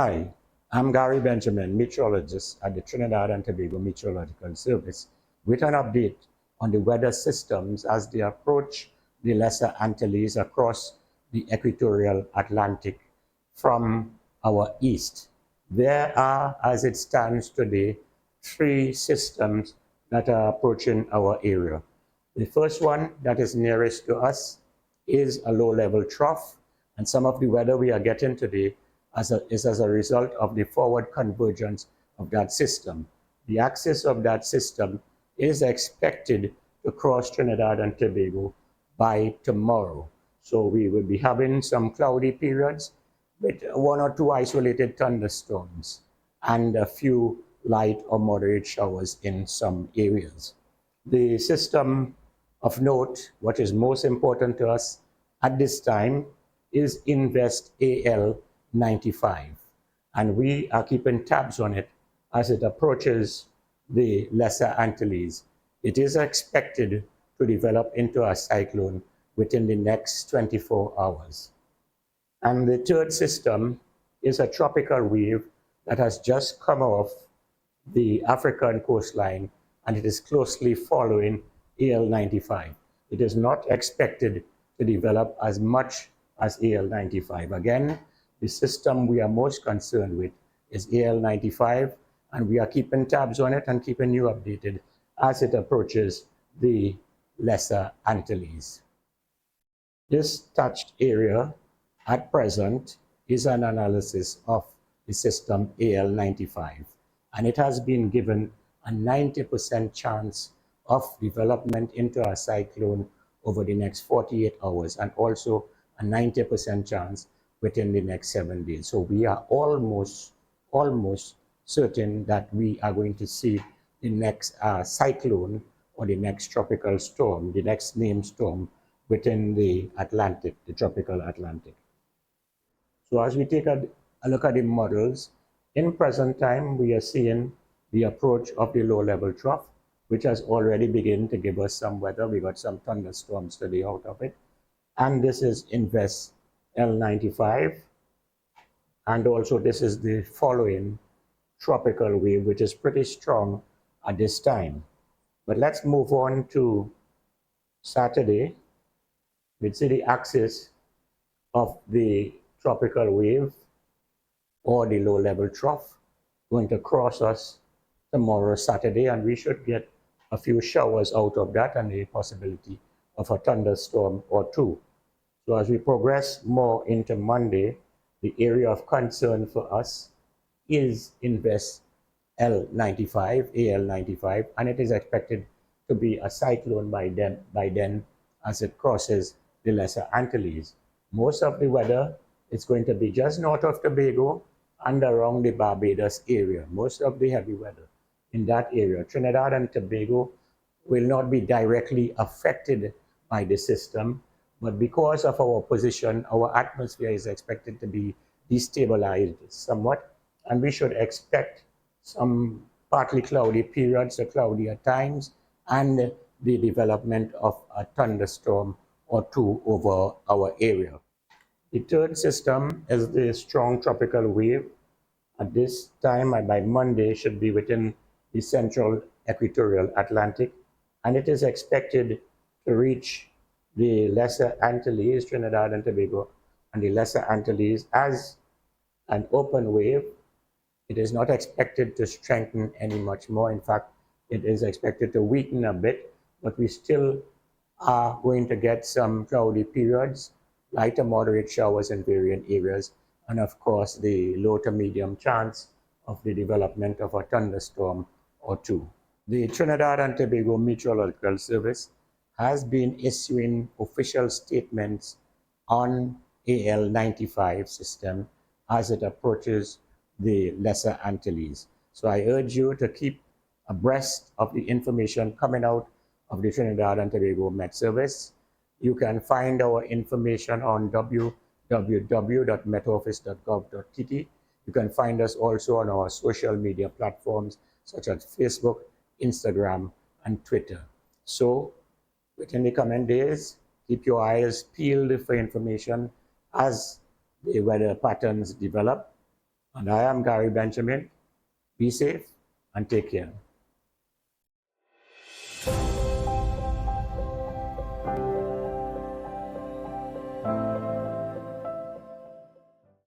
Hi, I'm Gary Benjamin, meteorologist at the Trinidad and Tobago Meteorological Service, with an update on the weather systems as they approach the Lesser Antilles across the equatorial Atlantic from our east. There are, as it stands today, three systems that are approaching our area. The first one that is nearest to us is a low-level trough, and some of the weather we are getting today is as a result of the forward convergence of that system. The axis of that system is expected to cross Trinidad and Tobago by tomorrow. So we will be having some cloudy periods with one or two isolated thunderstorms and a few light or moderate showers in some areas. The system of note, what is most important to us at this time, is Invest AL95, and we are keeping tabs on it as it approaches the Lesser Antilles. It is expected to develop into a cyclone within the next 24 hours. And the third system is a tropical wave that has just come off the African coastline, and it is closely following AL95. It is not expected to develop as much as AL95. Again, the system we are most concerned with is AL95, and we are keeping tabs on it and keeping you updated as it approaches the Lesser Antilles. This touched area at present is an analysis of the system AL95, and it has been given a 90% chance of development into a cyclone over the next 48 hours, and also a 90% chance within the next 7 days. So we are almost certain that we are going to see the next cyclone or the next tropical storm, the next named storm within the Atlantic, the tropical Atlantic. So as we take a look at the models, in present time, we are seeing the approach of the low-level trough, which has already begun to give us some weather. We got some thunderstorms today out of it. And this is Invest L95. And also this is the following tropical wave, which is pretty strong at this time. But let's move on to Saturday. We see the axis of the tropical wave or the low-level trough going to cross us tomorrow, Saturday, and we should get a few showers out of that and the possibility of a thunderstorm or two. So as we progress more into Monday, the area of concern for us is Invest L95, AL95, and it is expected to be a cyclone by then as it crosses the Lesser Antilles. Most of the weather is going to be just north of Tobago and around the Barbados area. Most of the heavy weather in that area. Trinidad and Tobago will not be directly affected by the system, but because of our position, our atmosphere is expected to be destabilized somewhat, and we should expect some partly cloudy periods or cloudy at times, and the development of a thunderstorm or two over our area. The third system is the strong tropical wave. At this time, by Monday, should be within the central equatorial Atlantic, and it is expected to reach the Lesser Antilles, Trinidad and Tobago, and the Lesser Antilles as an open wave. It is not expected to strengthen any much more. In fact, it is expected to weaken a bit, but we still are going to get some cloudy periods, light to moderate showers in various areas, and of course the low to medium chance of the development of a thunderstorm or two. The Trinidad and Tobago Meteorological Service has been issuing official statements on AL95 system as it approaches the Lesser Antilles. So I urge you to keep abreast of the information coming out of the Trinidad and Tobago Met Service. You can find our information on www.metoffice.gov.tt. You can find us also on our social media platforms such as Facebook, Instagram, and Twitter. So within the coming days, keep your eyes peeled for information as the weather patterns develop. And I am Gary Benjamin. Be safe and take care.